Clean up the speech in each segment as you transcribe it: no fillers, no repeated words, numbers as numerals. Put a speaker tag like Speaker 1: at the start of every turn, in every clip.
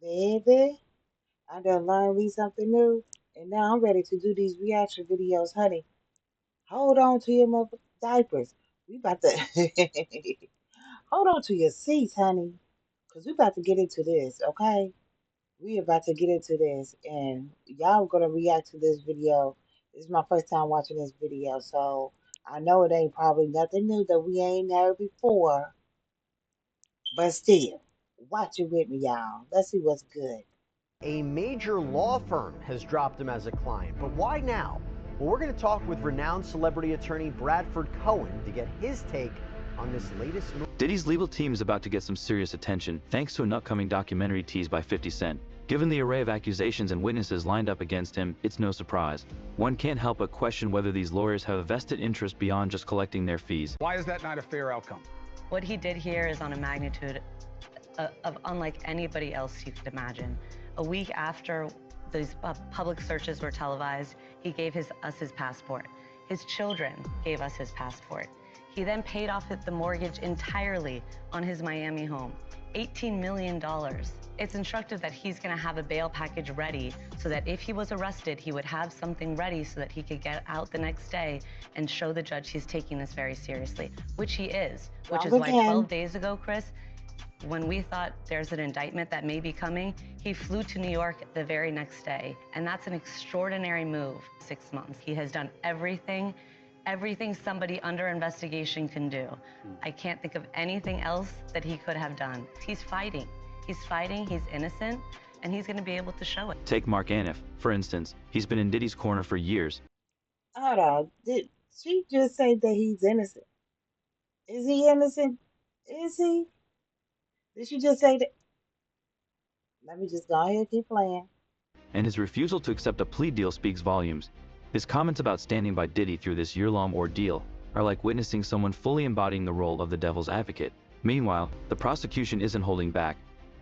Speaker 1: Baby, I done learned me something new, and now I'm ready to do these reaction videos, honey. Hold on to your mother diapers. We about to hold on to your seats, honey, because we about to get into this, okay? We about to get into this, and y'all gonna react to this video. This is my first time watching this video, so I know it ain't probably nothing new that we ain't heard before, but still, watch it with me, y'all. Let's see what's good.
Speaker 2: A major law firm has dropped him as a client, but why now? Well, we're going to talk with renowned celebrity attorney Bradford Cohen to get his take on this latest move.
Speaker 3: Diddy's legal team is about to get some serious attention thanks to an upcoming documentary teased by 50 Cent. Given the array of accusations and witnesses lined up against him, it's no surprise. One can't help but question whether these lawyers have a vested interest beyond just collecting their fees.
Speaker 4: Why is that not a fair outcome?
Speaker 5: What he did here is on a magnitude of unlike anybody else you could imagine. A week after these public searches were televised, he gave us his passport. His children gave us his passport. He then paid off the mortgage entirely on his Miami home, $18 million. It's instructive that he's going to have a bail package ready so that if he was arrested, he would have something ready so that he could get out the next day and show the judge he's taking this very seriously, which he is, which is why 12 days ago, Chris, when we thought there's an indictment that may be coming, he flew to New York the very next day. And that's an extraordinary move. 6 months. He has done everything somebody under investigation can do. I can't think of anything else that he could have done. He's fighting. He's fighting, he's innocent, and he's gonna be able to show it.
Speaker 3: Take Mark Aniff, for instance. He's been in Diddy's corner for years.
Speaker 1: Hold on. Did she just say that he's innocent? Is he innocent? Is he? Did she just say that? Let me just go ahead and keep playing.
Speaker 3: And his refusal to accept a plea deal speaks volumes. His comments about standing by Diddy through this year-long ordeal are like witnessing someone fully embodying the role of the devil's advocate. Meanwhile, the prosecution isn't holding back.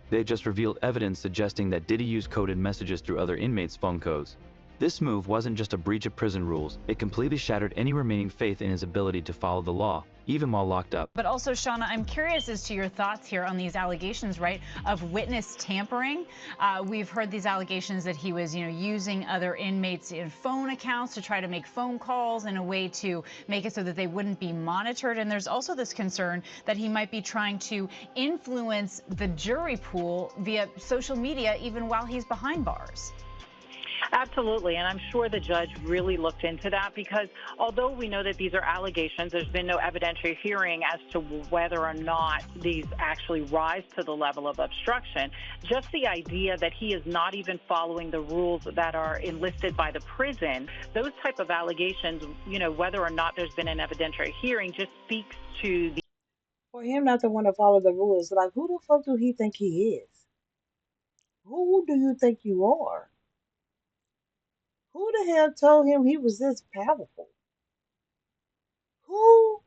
Speaker 3: They just revealed evidence suggesting that Diddy used coded messages through other inmates' phone codes. This move wasn't just a breach of prison rules, it completely shattered any remaining faith in his ability to follow the law, even while locked up.
Speaker 6: But also, Shauna, I'm curious as to your thoughts here on these allegations, right, of witness tampering. We've heard these allegations that he was, using other inmates' phone accounts to try to make phone calls in a way to make it so that they wouldn't be monitored. And there's also this concern that he might be trying to influence the jury pool via social media, even while he's behind bars.
Speaker 7: Absolutely, and I'm sure the judge really looked into that because although we know that these are allegations, there's been no evidentiary hearing as to whether or not these actually rise to the level of obstruction. Just the idea that he is not even following the rules that are enlisted by the prison, those type of allegations, whether or not there's been an evidentiary hearing just speaks to the...
Speaker 1: For him not to want to follow the rules, like, who the fuck do he think he is? Who do you think you are? Who the hell told him he was this powerful? Who?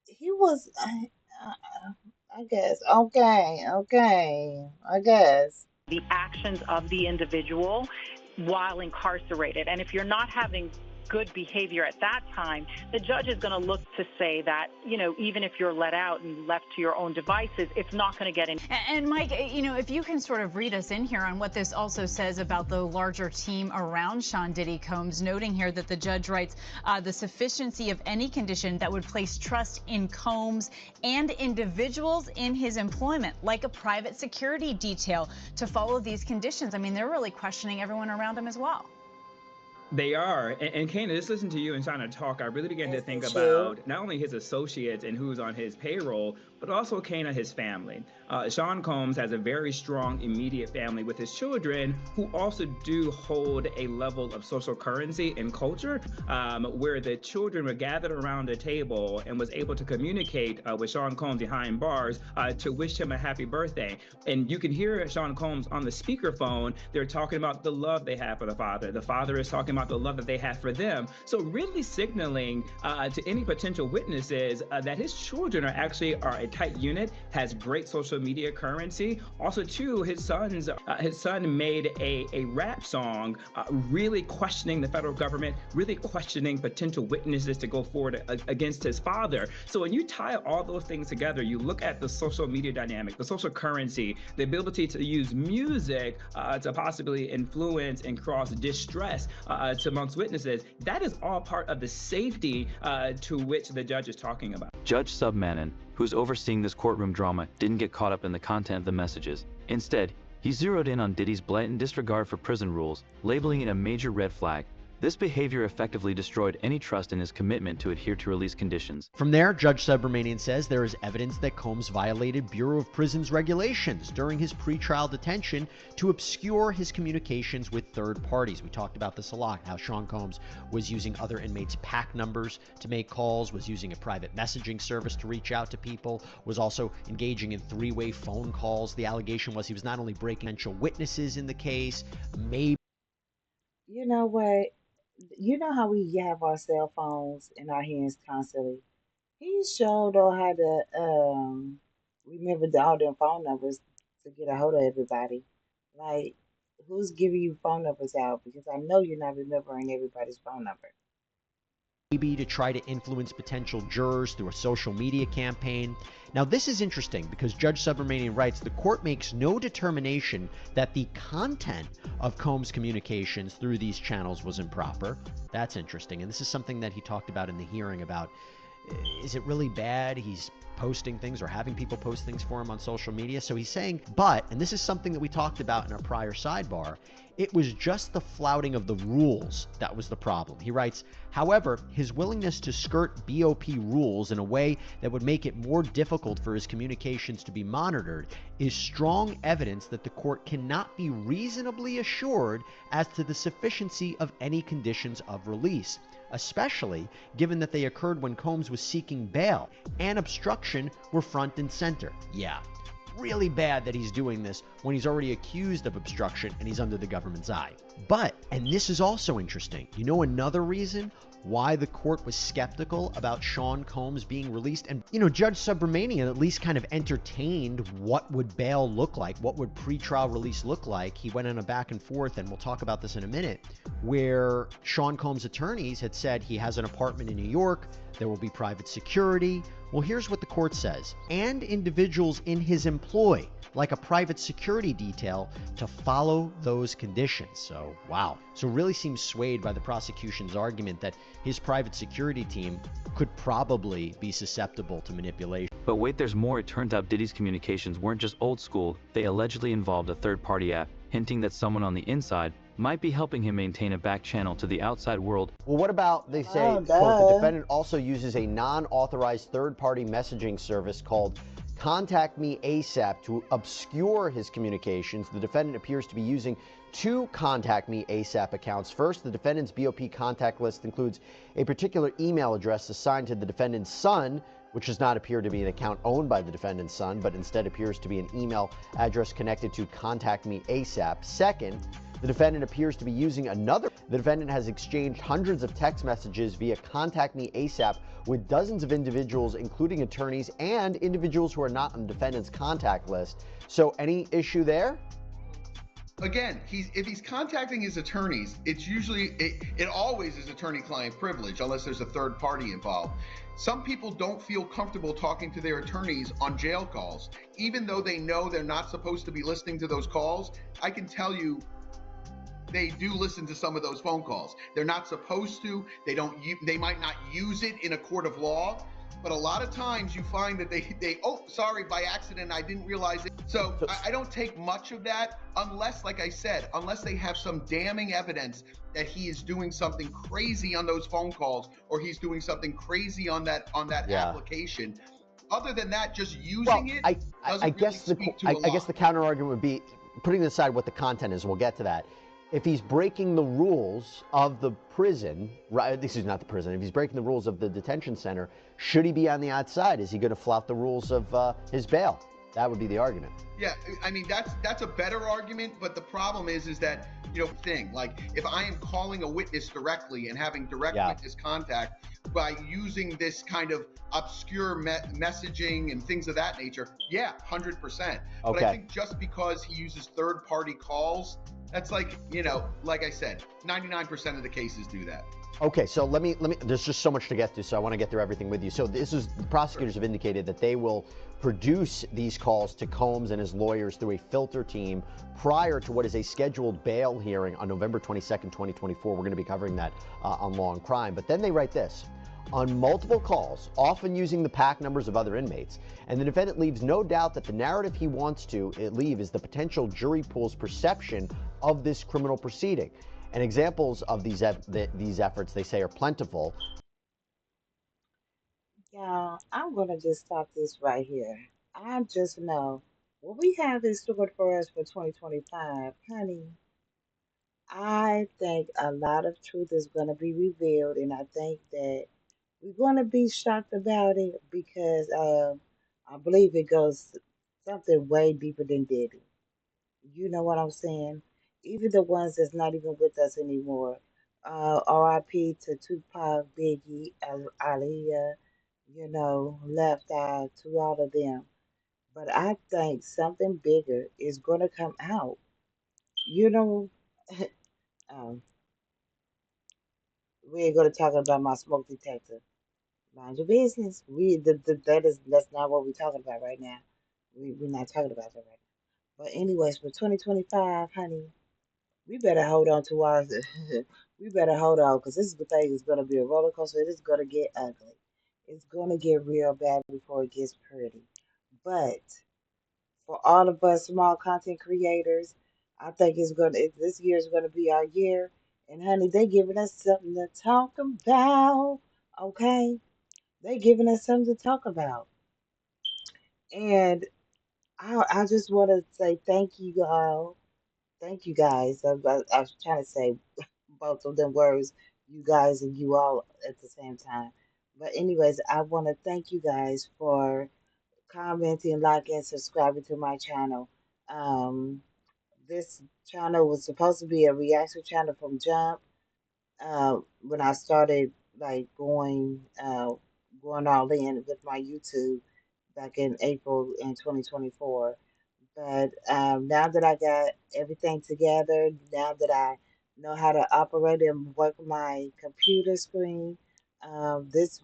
Speaker 1: He was, I guess, okay, I guess.
Speaker 7: The actions of the individual while incarcerated. And if you're not having good behavior at that time, the judge is going to look to say that, even if you're let out and left to your own devices, it's not going to get in.
Speaker 6: And Mike, if you can sort of read us in here on what this also says about the larger team around Sean Diddy Combs, noting here that the judge writes the sufficiency of any condition that would place trust in Combs and individuals in his employment, like a private security detail, to follow these conditions. I mean, they're really questioning everyone around him as well.
Speaker 8: They are. And Kana, just listen to you and Shauna talk, I really began to think about not only his associates and who's on his payroll, but also Kana, his family. Sean Combs has a very strong immediate family with his children who also do hold a level of social currency and culture where the children were gathered around a table and was able to communicate with Sean Combs behind bars to wish him a happy birthday. And you can hear Sean Combs on the speakerphone. They're talking about the love they have for the father. The father is talking about the love that they have for them. So really signaling to any potential witnesses that his children are tight unit, has great social media currency. Also, too, his son made a rap song really questioning the federal government, really questioning potential witnesses to go forward against his father. So when you tie all those things together, you look at the social media dynamic, the social currency, the ability to use music to possibly influence and cross distress to amongst witnesses. That is all part of the safety to which the judge is talking about.
Speaker 3: Judge Submanin, who's overseeing this courtroom drama, didn't get caught up in the content of the messages. Instead, he zeroed in on Diddy's blatant disregard for prison rules, labeling it a major red flag. This behavior effectively destroyed any trust in his commitment to adhere to release conditions.
Speaker 2: From there, Judge Subramanian says there is evidence that Combs violated Bureau of Prisons regulations during his pretrial detention to obscure his communications with third parties. We talked about this a lot, how Sean Combs was using other inmates' PAC numbers to make calls, was using a private messaging service to reach out to people, was also engaging in three-way phone calls. The allegation was he was not only breaking potential witnesses in the case, maybe...
Speaker 1: You know what? You know how we have our cell phones in our hands constantly. He sure know how to remember all them phone numbers to get a hold of everybody. Like, who's giving you phone numbers out? Because I know you're not remembering everybody's phone number.
Speaker 2: maybe to try to influence potential jurors through a social media campaign. Now, this is interesting because Judge Subramanian writes, the court makes no determination that the content of Combs' communications through these channels was improper. That's interesting. And this is something that he talked about in the hearing about, is it really bad he's posting things or having people post things for him on social media? So he's saying, but, and this is something that we talked about in our prior sidebar, it was just the flouting of the rules that was the problem. He writes, however, his willingness to skirt BOP rules in a way that would make it more difficult for his communications to be monitored is strong evidence that the court cannot be reasonably assured as to the sufficiency of any conditions of release, especially given that they occurred when Combs was seeking bail and obstruction were front and center. Yeah, really bad that he's doing this when he's already accused of obstruction and he's under the government's eye. But, and this is also interesting, you know another reason why the court was skeptical about Sean Combs being released? And, you know, Judge Subramanian at least kind of entertained what would bail look like, what would pretrial release look like. He went on a back and forth, and we'll talk about this in a minute, where Sean Combs' attorneys had said he has an apartment in New York, there will be private security. Well, here's what the court says. And individuals in his employ, like a private security detail, to follow those conditions. So, wow. So really seems swayed by the prosecution's argument that his private security team could probably be susceptible to manipulation.
Speaker 3: But wait, there's more. It turns out Diddy's communications weren't just old school. They allegedly involved a third-party app, hinting that someone on the inside might be helping him maintain a back channel to the outside world.
Speaker 2: Well, what about, they say, quote, the defendant also uses a non-authorized third-party messaging service called Contact Me ASAP to obscure his communications. The defendant appears to be using two Contact Me ASAP accounts. First, the defendant's BOP contact list includes a particular email address assigned to the defendant's son, which does not appear to be an account owned by the defendant's son, but instead appears to be an email address connected to Contact Me ASAP. Second, the defendant appears to be using another. The defendant has exchanged hundreds of text messages via Contact Me ASAP with dozens of individuals, including attorneys and individuals who are not on the defendant's contact list. So any issue there?
Speaker 4: Again, if he's contacting his attorneys, it's usually, it always is attorney-client privilege unless there's a third party involved. Some people don't feel comfortable talking to their attorneys on jail calls. Even though they know they're not supposed to be listening to those calls, I can tell you, they do listen to some of those phone calls. They're not supposed to. They might not use it in a court of law, but a lot of times you find that they oh, sorry, by accident, I didn't realize it. So I don't take much of that unless, like I said, unless they have some damning evidence that he is doing something crazy on those phone calls or he's doing something crazy on that application. Other than that, just using it doesn't really speak to a lot.
Speaker 2: I guess the counter argument would be, putting aside what the content is, we'll get to that. If he's breaking the rules of the prison, right, this is not the prison, if he's breaking the rules of the detention center, should he be on the outside? Is he going to flout the rules of his bail? That would be the argument.
Speaker 4: Yeah, I mean that's a better argument, but the problem is that thing like if I am calling a witness directly and having direct witness contact by using this kind of obscure messaging and things of that nature, yeah, 100%. But I think just because he uses third-party calls, that's like like I said, 99% of the cases do that.
Speaker 2: Okay, so let me. There's just so much to get to, so I want to get through everything with you. So the prosecutors have indicated that they will produce these calls to Combs and his lawyers through a filter team prior to what is a scheduled bail hearing on November 22nd, 2024. We're going to be covering that on Law and Crime. But then they write this. On multiple calls, often using the PAC numbers of other inmates, and the defendant leaves no doubt that the narrative he wants to leave is the potential jury pool's perception of this criminal proceeding. And examples of these efforts, they say, are plentiful.
Speaker 1: Yeah, I'm gonna just stop this right here. I just know what we have in store for us for 2025, honey. I think a lot of truth is gonna be revealed, and I think that we're gonna be shocked about it because I believe it goes something way deeper than Diddy. You know what I'm saying? Even the ones that's not even with us anymore. R.I.P. to Tupac, Biggie, Aaliyah, Left Eye, to all of them. But I think something bigger is going to come out. You know, um, we ain't going to talk about my smoke detector. Mind your business. That's not what we're talking about right now. We're not talking about that right now. But anyways, for 2025, honey, we better hold on to our. We better hold on because this thing is going to be a roller coaster. It is going to get ugly. It's going to get real bad before it gets pretty. But for all of us small content creators, I think this year is going to be our year. And honey, they giving us something to talk about. Okay, they giving us something to talk about. And I just want to say thank you all. Thank you guys. I was trying to say both of them words, you guys and you all at the same time. But anyways, I want to thank you guys for commenting, liking, subscribing to my channel. Um, this channel was supposed to be a reaction channel from Jump. When I started like going all in with my YouTube back in April in 2024. But now that I got everything together, now that I know how to operate and work my computer screen, this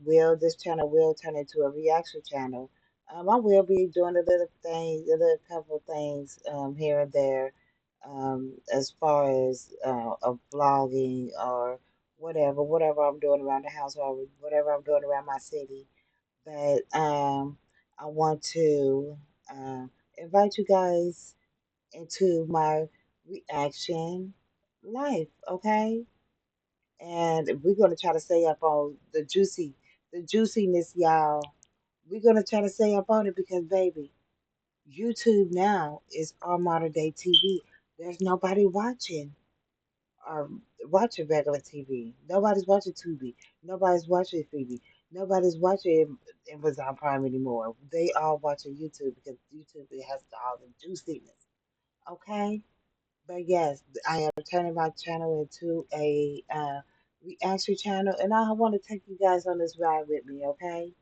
Speaker 1: channel will turn into a reaction channel. I will be doing a little couple things here and there, as far as vlogging or whatever I'm doing around the house or whatever I'm doing around my city. But I want to invite you guys into my reaction life, okay? And we're gonna try to stay up on the juiciness, y'all. We're gonna try to stay up on it because, baby, YouTube now is our modern day TV. There's nobody or watching regular TV. Nobody's watching Tubi. Nobody's watching Phoebe. Nobody's watching Amazon Prime anymore. They all watching YouTube because YouTube has all the juiciness. Okay? But yes, I am turning my channel into a reaction channel, and I want to take you guys on this ride with me, okay?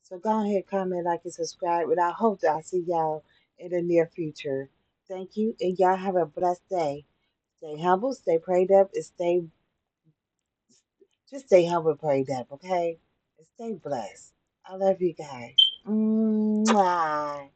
Speaker 1: So go ahead, comment, like, and subscribe, and I hope that I see y'all in the near future. Thank you, and y'all have a blessed day. Stay humble, stay prayed up, and stay humble, prayed up, okay? And stay blessed. I love you guys. Mwah.